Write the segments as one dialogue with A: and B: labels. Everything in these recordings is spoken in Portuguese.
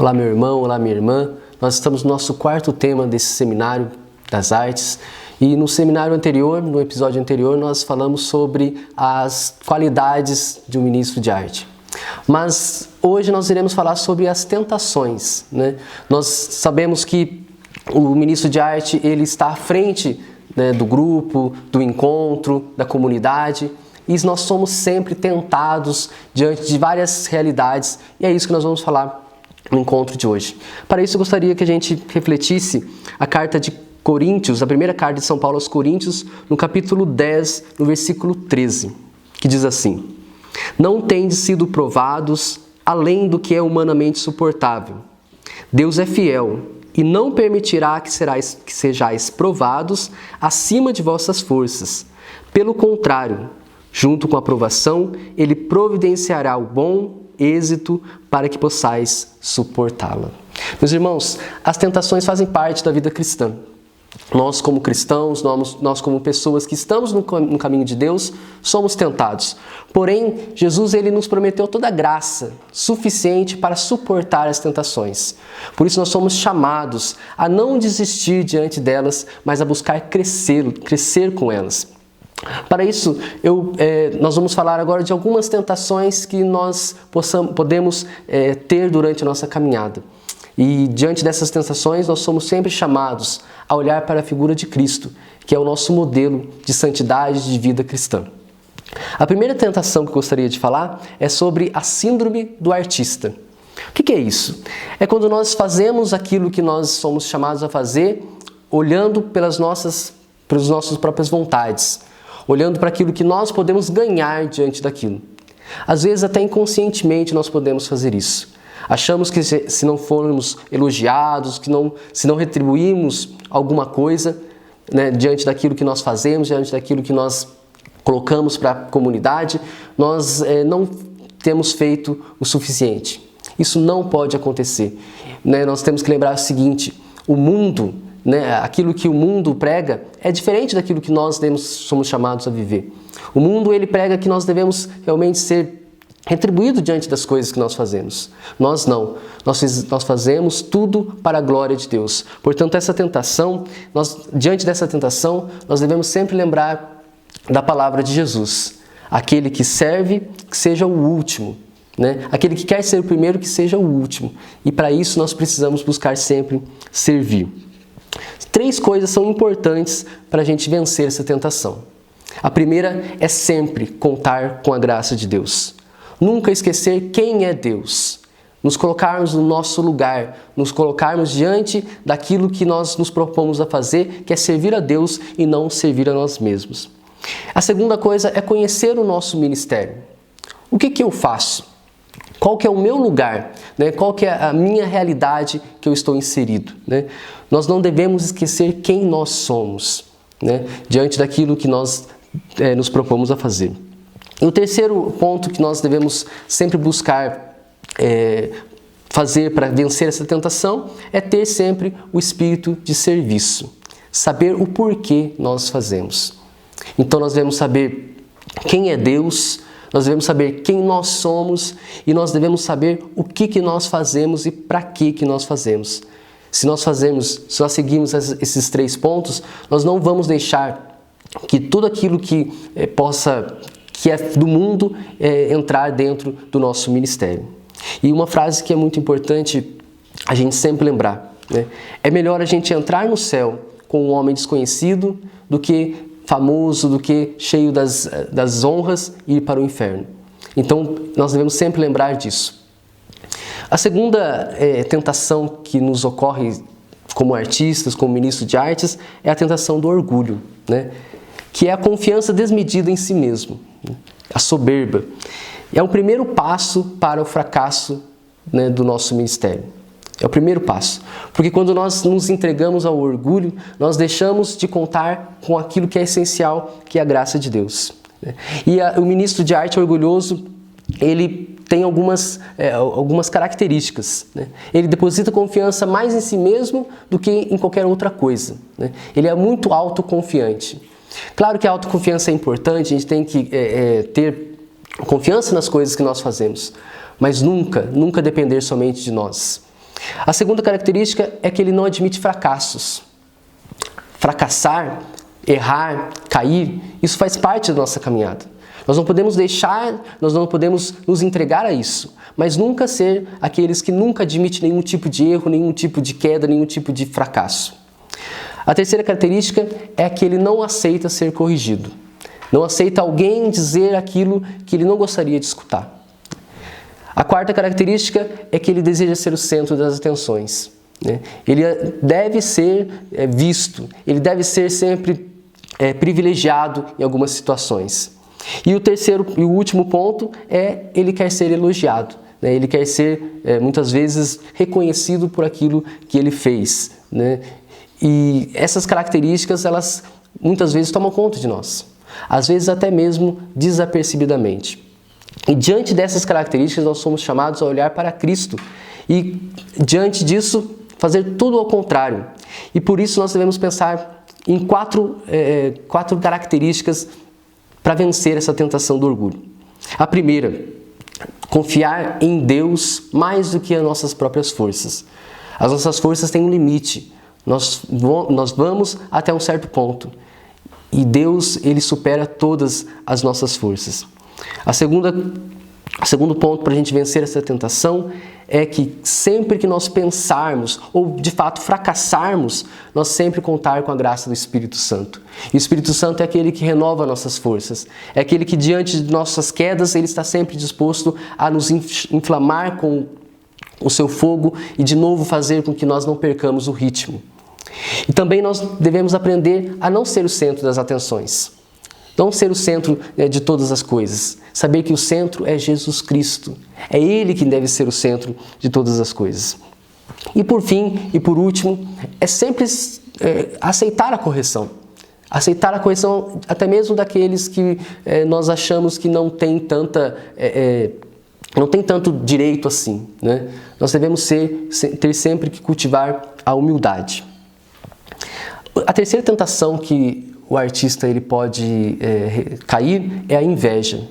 A: Olá, meu irmão, olá, minha irmã. Nós estamos no nosso quarto tema desse seminário das artes. E no seminário anterior, no episódio anterior, nós falamos sobre as qualidades de um ministro de arte. Mas hoje nós iremos falar sobre as tentações, né? Nós sabemos que o ministro de arte ele está à frente, né, do grupo, do encontro, da comunidade. E nós somos sempre tentados diante de várias realidades. E é isso que nós vamos falar no encontro de hoje. Para isso eu gostaria que a gente refletisse a carta de Coríntios, a primeira carta de São Paulo aos Coríntios, no capítulo 10, no versículo 13, que diz assim: Não tendes sido provados além do que é humanamente suportável. Deus é fiel e não permitirá que sejais provados acima de vossas forças. Pelo contrário, junto com a provação, Ele providenciará o bom êxito para que possais suportá-la. Meus irmãos, as tentações fazem parte da vida cristã. Nós como cristãos, nós como pessoas que estamos no caminho de Deus, somos tentados. Porém, Jesus ele nos prometeu toda a graça suficiente para suportar as tentações. Por isso nós somos chamados a não desistir diante delas, mas a buscar crescer com elas. Para isso, nós vamos falar agora de algumas tentações que nós podemos ter durante a nossa caminhada. E diante dessas tentações, nós somos sempre chamados a olhar para a figura de Cristo, que é o nosso modelo de santidade e de vida cristã. A primeira tentação que eu gostaria de falar é sobre a síndrome do artista. O que é isso? É quando nós fazemos aquilo que nós somos chamados a fazer, olhando pelas nossas próprias vontades, olhando para aquilo que nós podemos ganhar diante daquilo. Às vezes até inconscientemente nós podemos fazer isso. Achamos que se não formos elogiados, se não retribuirmos alguma coisa, né, diante daquilo que nós fazemos, diante daquilo que nós colocamos para a comunidade, nós não temos feito o suficiente. Isso não pode acontecer. Né? Nós temos que lembrar o seguinte: o mundo, né, aquilo que o mundo prega é diferente daquilo que nós somos chamados a viver. O mundo ele prega que nós devemos realmente ser retribuídos diante das coisas que nós fazemos. Nós não. Nós fazemos tudo para a glória de Deus. Portanto, diante dessa tentação, nós devemos sempre lembrar da palavra de Jesus. Aquele que serve, que seja o último. Né? Aquele que quer ser o primeiro, que seja o último. E para isso nós precisamos buscar sempre servir. 3 coisas são importantes para a gente vencer essa tentação. A primeira é sempre contar com a graça de Deus. Nunca esquecer quem é Deus. Nos colocarmos no nosso lugar, nos colocarmos diante daquilo que nós nos propomos a fazer, que é servir a Deus e não servir a nós mesmos. A segunda coisa é conhecer o nosso ministério. O que eu faço? Qual que é o meu lugar? Né? Qual que é a minha realidade que eu estou inserido? Né? Nós não devemos esquecer quem nós somos, né? Diante daquilo que nós nos propomos a fazer. E o terceiro ponto que nós devemos sempre buscar fazer para vencer essa tentação é ter sempre o espírito de serviço. Saber o porquê nós fazemos. Então nós devemos saber quem é Deus, nós devemos saber quem nós somos e nós devemos saber o que nós fazemos e para que nós fazemos. Se nós seguimos esses 3 pontos, nós não vamos deixar que tudo aquilo que é do mundo entrar dentro do nosso ministério. E uma frase que é muito importante a gente sempre lembrar, né? É melhor a gente entrar no céu com um homem desconhecido do que famoso, do que cheio das honras e ir para o inferno. Então, nós devemos sempre lembrar disso. A segunda tentação que nos ocorre como artistas, como ministro de artes, é a tentação do orgulho, né? Que é a confiança desmedida em si mesmo, a soberba. É o primeiro passo para o fracasso, né, do nosso ministério. É o primeiro passo. Porque quando nós nos entregamos ao orgulho, nós deixamos de contar com aquilo que é essencial, que é a graça de Deus. E o ministro de arte orgulhoso, ele tem algumas características. Né? Ele deposita confiança mais em si mesmo do que em qualquer outra coisa. Né? Ele é muito autoconfiante. Claro que a autoconfiança é importante, a gente tem que ter confiança nas coisas que nós fazemos, mas nunca depender somente de nós. A segunda característica é que ele não admite fracassos. Fracassar, errar, cair, isso faz parte da nossa caminhada. Nós não podemos nós não podemos nos entregar a isso, mas nunca ser aqueles que nunca admitem nenhum tipo de erro, nenhum tipo de queda, nenhum tipo de fracasso. A terceira característica é que ele não aceita ser corrigido. Não aceita alguém dizer aquilo que ele não gostaria de escutar. A quarta característica é que ele deseja ser o centro das atenções. Ele deve ser visto, ele deve ser sempre privilegiado em algumas situações. E o terceiro e o último ponto é ele quer ser elogiado. Ele quer ser, muitas vezes, reconhecido por aquilo que ele fez. E essas características, elas muitas vezes tomam conta de nós. Às vezes até mesmo desapercebidamente. E diante dessas características nós somos chamados a olhar para Cristo e diante disso fazer tudo ao contrário. E por isso nós devemos pensar em quatro características para vencer essa tentação do orgulho. A primeira, confiar em Deus mais do que as nossas próprias forças. As nossas forças têm um limite. Nós vamos até um certo ponto. E Deus, Ele supera todas as nossas forças. O segundo ponto para a gente vencer essa tentação é que sempre que nós pensarmos ou de fato fracassarmos, nós sempre contar com a graça do Espírito Santo. E o Espírito Santo é aquele que renova nossas forças, é aquele que diante de nossas quedas, ele está sempre disposto a nos inflamar com o seu fogo e de novo fazer com que nós não percamos o ritmo. E também nós devemos aprender a não ser o centro das atenções. Não ser o centro de todas as coisas. Saber que o centro é Jesus Cristo. É Ele que deve ser o centro de todas as coisas. E por fim, e por último, é sempre aceitar a correção. Aceitar a correção até mesmo daqueles que nós achamos que não tem tanto direito assim. Nós devemos ter sempre que cultivar a humildade. A terceira tentação que o artista ele pode cair é a inveja.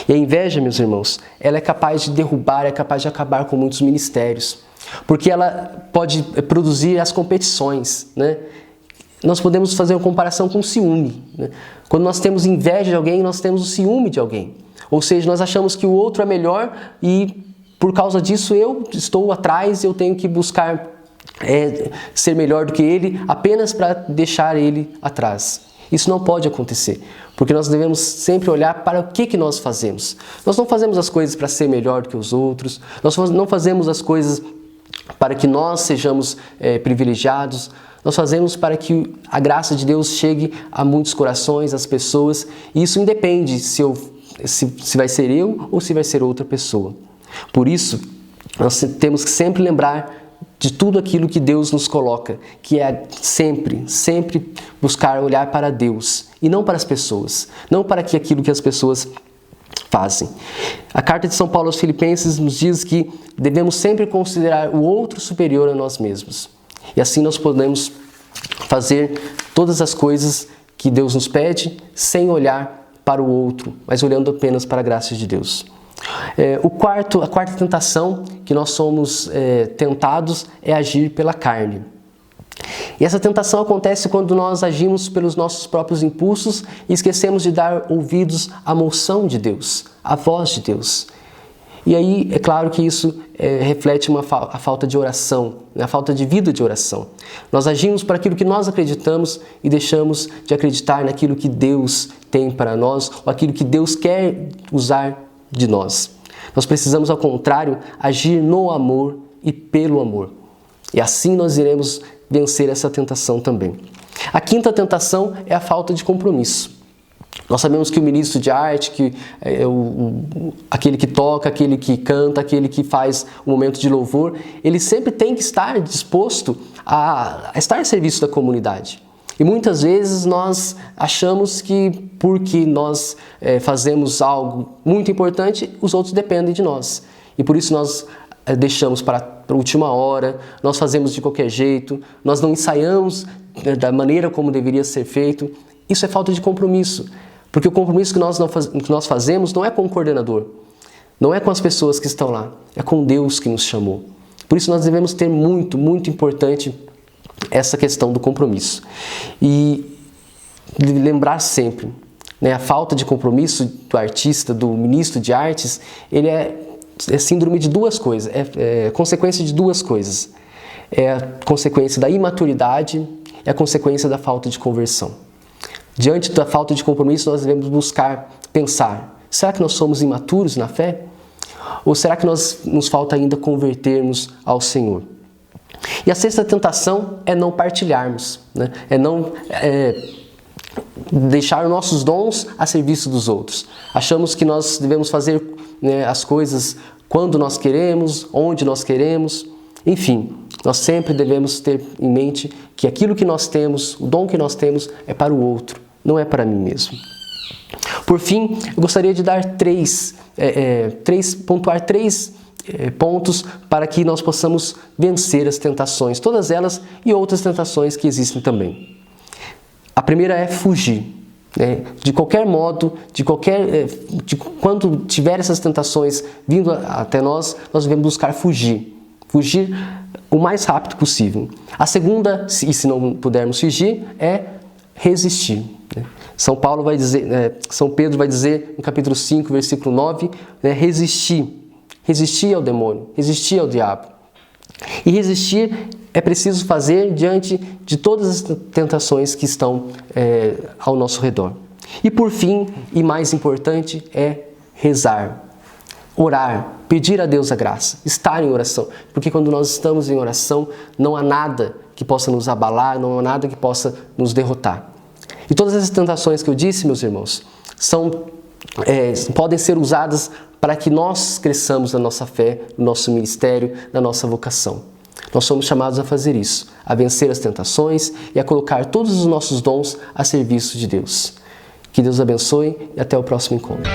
A: E a inveja, meus irmãos, ela é capaz de derrubar, é capaz de acabar com muitos ministérios. Porque ela pode produzir as competições. Nós podemos fazer uma comparação com o ciúme. Quando nós temos inveja de alguém, nós temos o ciúme de alguém. Ou seja, nós achamos que o outro é melhor e por causa disso eu estou atrás, eu tenho que buscar ser melhor do que ele apenas para deixar ele atrás. Isso não pode acontecer, porque nós devemos sempre olhar para o que nós fazemos. Nós não fazemos as coisas para ser melhor do que os outros, nós não fazemos as coisas para que nós sejamos privilegiados, nós fazemos para que a graça de Deus chegue a muitos corações, às pessoas, e isso independe se vai ser eu ou se vai ser outra pessoa. Por isso, nós temos que sempre lembrar de tudo aquilo que Deus nos coloca, que é sempre buscar olhar para Deus e não para as pessoas, não para aquilo que as pessoas fazem. A carta de São Paulo aos Filipenses nos diz que devemos sempre considerar o outro superior a nós mesmos. E assim nós podemos fazer todas as coisas que Deus nos pede sem olhar para o outro, mas olhando apenas para a graça de Deus. A quarta tentação que nós somos tentados é agir pela carne. E essa tentação acontece quando nós agimos pelos nossos próprios impulsos e esquecemos de dar ouvidos à moção de Deus, à voz de Deus. E aí, é claro que isso reflete a falta de oração, a falta de vida de oração. Nós agimos para aquilo que nós acreditamos e deixamos de acreditar naquilo que Deus tem para nós ou aquilo que Deus quer usar de nós. Nós precisamos, ao contrário, agir no amor e pelo amor. E assim nós iremos vencer essa tentação também. A quinta tentação é a falta de compromisso. Nós sabemos que o ministro de arte, que aquele que toca, aquele que canta, aquele que faz o momento de louvor, ele sempre tem que estar disposto a estar a serviço da comunidade. E muitas vezes nós achamos que porque nós fazemos algo muito importante, os outros dependem de nós. E por isso nós deixamos para a última hora, nós fazemos de qualquer jeito, nós não ensaiamos da maneira como deveria ser feito. Isso é falta de compromisso. Porque o compromisso que nós fazemos não é com o coordenador, não é com as pessoas que estão lá, é com Deus que nos chamou. Por isso nós devemos ter muito importante essa questão do compromisso. E lembrar sempre, né, a falta de compromisso do artista, do ministro de artes, ele é síndrome de duas coisas, é consequência de duas coisas. É a consequência da imaturidade e a consequência da falta de conversão. Diante da falta de compromisso, nós devemos buscar pensar, será que nós somos imaturos na fé? Ou será que nos falta ainda convertermos ao Senhor? E a sexta tentação é não partilharmos, né? É não deixar nossos dons a serviço dos outros. Achamos que nós devemos fazer, né, as coisas quando nós queremos, onde nós queremos. Enfim, nós sempre devemos ter em mente que aquilo que nós temos, o dom que nós temos, é para o outro, não é para mim mesmo. Por fim, eu gostaria de dar pontuar três pontos para que nós possamos vencer as tentações, todas elas e outras tentações que existem também. A primeira é fugir. Né? De qualquer modo, quando tiver essas tentações vindo até nós devemos buscar fugir. Fugir o mais rápido possível. A segunda, e se não pudermos fugir, é resistir. Né? São Pedro vai dizer no capítulo 5, versículo 9, né, resistir ao demônio, resistir ao diabo. E resistir é preciso fazer diante de todas as tentações que estão ao nosso redor. E por fim, e mais importante, é rezar, orar, pedir a Deus a graça, estar em oração. Porque quando nós estamos em oração, não há nada que possa nos abalar, não há nada que possa nos derrotar. E todas essas tentações que eu disse, meus irmãos, podem ser usadas para que nós cresçamos na nossa fé, no nosso ministério, na nossa vocação. Nós somos chamados a fazer isso, a vencer as tentações e a colocar todos os nossos dons a serviço de Deus. Que Deus abençoe e até o próximo encontro.